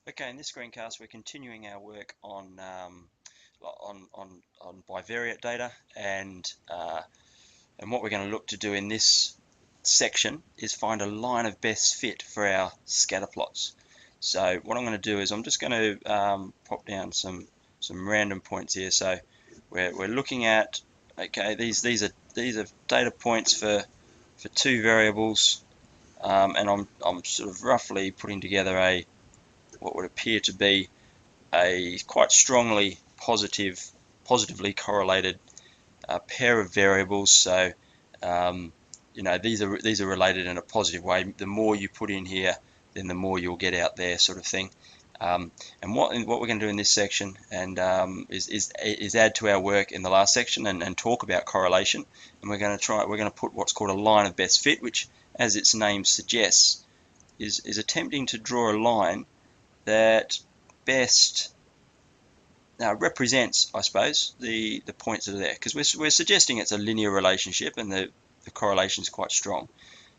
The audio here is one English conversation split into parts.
Okay, in this screencast, we're continuing our work on bivariate data, and what we're going to look to do in this section is find a line of best fit for our scatter plots. So what I'm going to do is I'm just going to pop down some random points here. So we're looking at, okay, these are data points for two variables, and I'm sort of roughly putting together what would appear to be a quite strongly positively correlated pair of variables. So these are related in a positive way. The more you put in here, then the more you'll get out there, sort of thing. And what we're going to do in this section is add to our work in the last section and talk about correlation. And we're going to put what's called a line of best fit, which, as its name suggests, is attempting to draw a line that best represents, I suppose, the points that are there, because we're suggesting it's a linear relationship and the correlation is quite strong.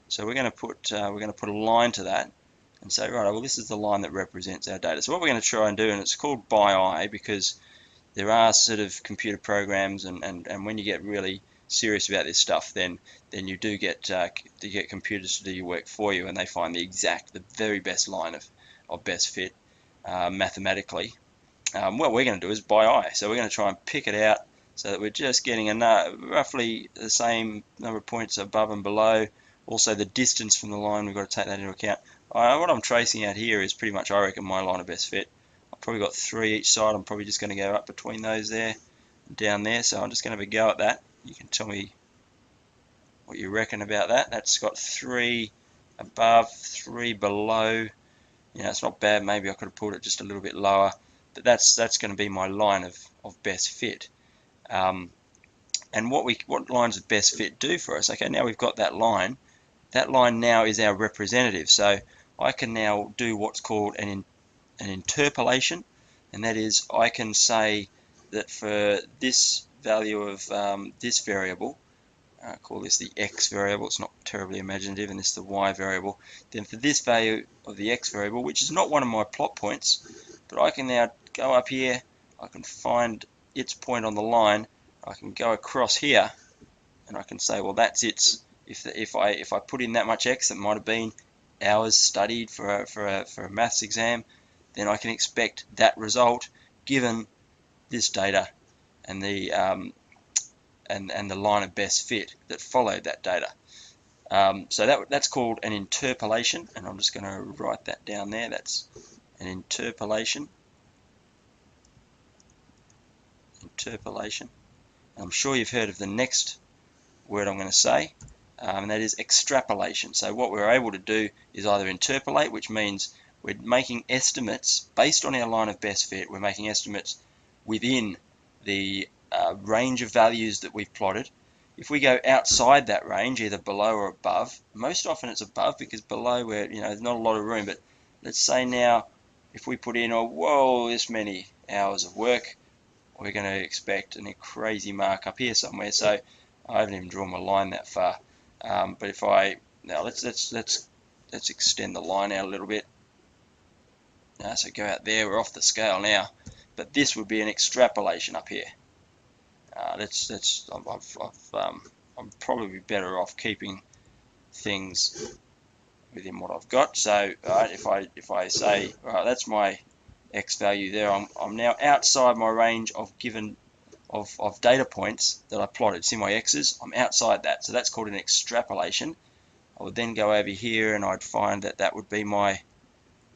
So we're going to put a line to that and say, right, well, this is the line that represents our data. So what we're going to try and do, and it's called by eye because there are sort of computer programs, and when you get really serious about this stuff, then you do get computers to do your work for you, and they find the very best line of best fit mathematically. What we're going to do is by eye. So we're going to try and pick it out so that we're just getting roughly the same number of points above and below. Also the distance from the line, we've got to take that into account. What I'm tracing out here is pretty much, I reckon, my line of best fit. I've probably got 3 each side. I'm probably just going to go up between those there, down there. So I'm just going to have a go at that. You can tell me what you reckon about that. That's got 3 above, 3 below. It's not bad. Maybe I could have pulled it just a little bit lower. But that's going to be my line of best fit. And what lines of best fit do for us? Okay, now we've got that line. That line now is our representative. So I can now do what's called an interpolation, and that is I can say that for this value of this variable, call this the x variable, it's not terribly imaginative, and this is the y variable, then for this value of the x variable, which is not one of my plot points, but I can now go up here, I can find its point on the line, I can go across here, and I can say, well, that's its, if I put in that much x, that might have been hours studied for a maths exam, then I can expect that result given this data and the line of best fit that followed that data. So that's called an interpolation, and I'm just going to write that down there. That's an interpolation. I'm sure you've heard of the next word I'm going to say, and that is extrapolation. So what we're able to do is either interpolate, which means we're making estimates based on our line of best fit. We're making estimates within the range of values that we've plotted. If we go outside that range, either below or above, most often it's above because below where there's not a lot of room, but let's say now if we put in, whoa, this many hours of work, we're going to expect a crazy mark up here somewhere. So I haven't even drawn my line that far. But if now let's extend the line out a little bit. So go out there, we're off the scale now. But this would be an extrapolation up here. I'm probably better off keeping things within what I've got. So if I say, all right, that's my x value there, I'm now outside my range of data points that I plotted. See my x's? I'm outside that, so that's called an extrapolation. I would then go over here and I'd find that would be my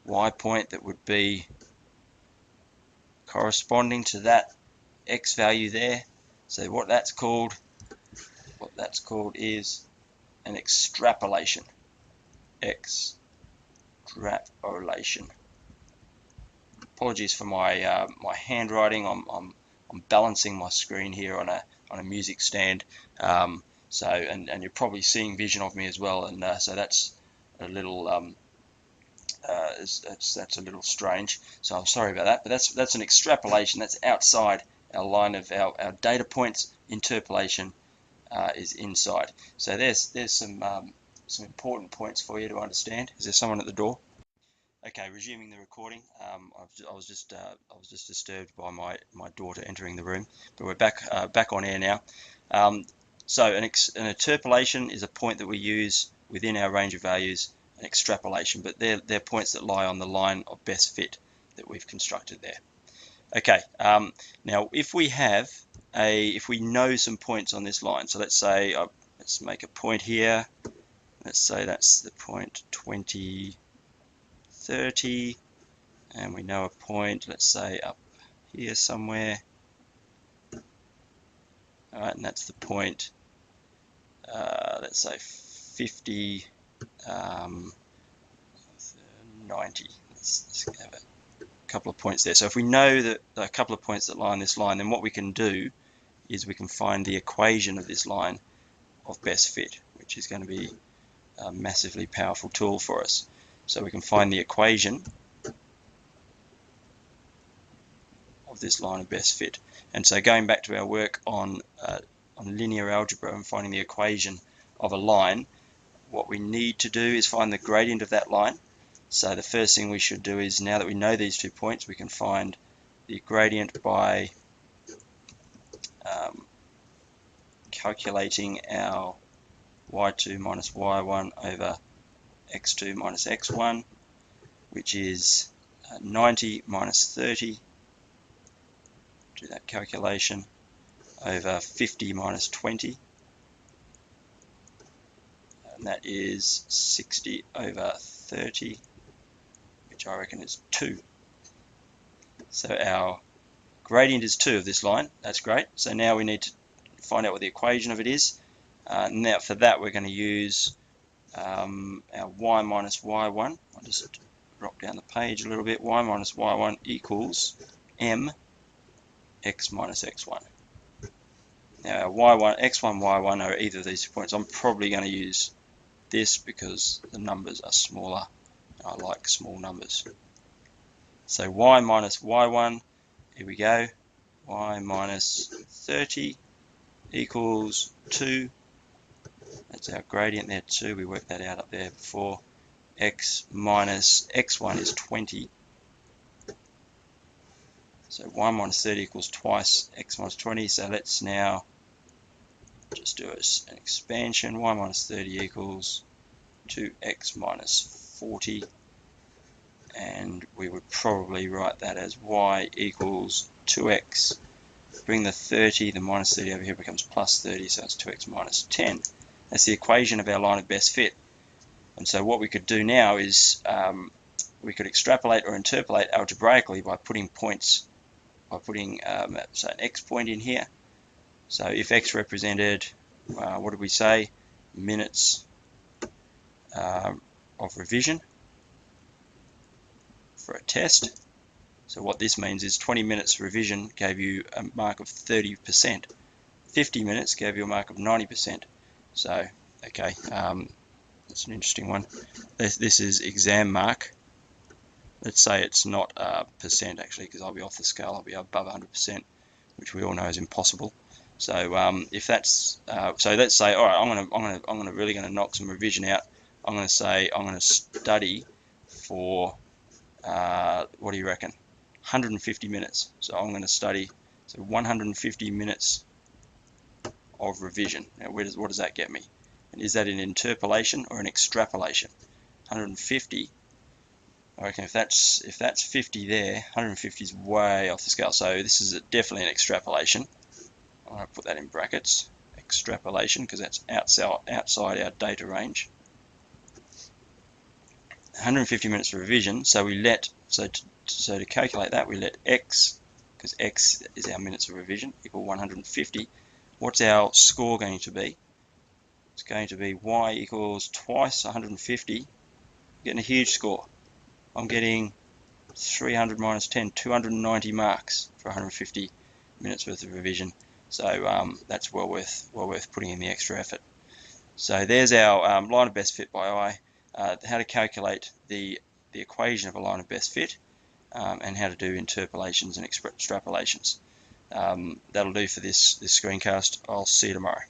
y point that would be corresponding to that x value there. So what that's called is an extrapolation. Extrapolation. Apologies for my my handwriting. I'm balancing my screen here on a music stand. So and you're probably seeing vision of me as well, and so that's a little that's a little strange. So I'm sorry about that. But that's an extrapolation. That's outside our line of our data points. Interpolation is inside. So there's some important points for you to understand. Is there someone at the door? Okay, resuming the recording. I was just disturbed by my daughter entering the room, but we're back on air now. So an interpolation is a point that we use within our range of values. An extrapolation, but they're points that lie on the line of best fit that we've constructed there. Okay. Now if we know some points on this line, so let's say let's make a point here. Let's say that's the point 20. 30, and we know a point, let's say up here somewhere. All right, and that's the point, let's say 50, 90. Let's have a couple of points there. So if we know that a couple of points that lie on this line, then what we can do is we can find the equation of this line of best fit, which is going to be a massively powerful tool for us. So we can find the equation of this line of best fit. And so going back to our work on linear algebra and finding the equation of a line, what we need to do is find the gradient of that line. So the first thing we should do is, now that we know these 2 points, we can find the gradient by calculating our y2 minus y1 over x2 minus x1, which is 90 minus 30. Do that calculation, over 50 minus 20, and that is 60 over 30, which I reckon is 2. So our gradient is 2 of this line. That's great. So now we need to find out what the equation of it is. Now for that we're going to use our y minus y1. I'll just drop down the page a little bit. Y minus y1 equals m x minus x1. Now y1, x1, y1 are either of these 2 points. I'm probably going to use this because the numbers are smaller. I like small numbers. So y minus y1, here we go. Y minus 30 equals 2. That's our gradient there, 2. We worked that out up there before. X minus x1 is 20. So y minus 30 equals twice x minus 20. So let's now just do an expansion. Y minus 30 equals 2x minus 40. And we would probably write that as y equals 2x. Bring the 30, the minus 30 over here becomes plus 30, so it's 2x minus 10. That's the equation of our line of best fit. And so what we could do now is we could extrapolate or interpolate algebraically by putting points, so an x point in here. So if x represented, what did we say, minutes of revision for a test. So what this means is 20 minutes revision gave you a mark of 30%. 50 minutes gave you a mark of 90%. So, okay, that's an interesting one. This is exam mark. Let's say it's not percent actually, because I'll be off the scale. I'll be above 100%, which we all know is impossible. So if that's so, let's say, all right, I'm really going to knock some revision out. I'm going to say I'm going to study for what do you reckon? 150 minutes. So I'm going to study 150 minutes of revision. Now, what does that get me? And is that an interpolation or an extrapolation? 150. I reckon if that's 50 there, 150 is way off the scale. So this is definitely an extrapolation. I'm going to put that in brackets. Extrapolation, because that's outside our data range. 150 minutes of revision. So to calculate that, we let x, because x is our minutes of revision, equal 150. What's our score going to be? It's going to be y equals twice 150. I'm getting a huge score. I'm getting 300 minus 10, 290 marks for 150 minutes worth of revision. So that's well worth putting in the extra effort. So there's our line of best fit by eye, how to calculate the equation of a line of best fit, and how to do interpolations and extrapolations. That'll do for this screencast. I'll see you tomorrow.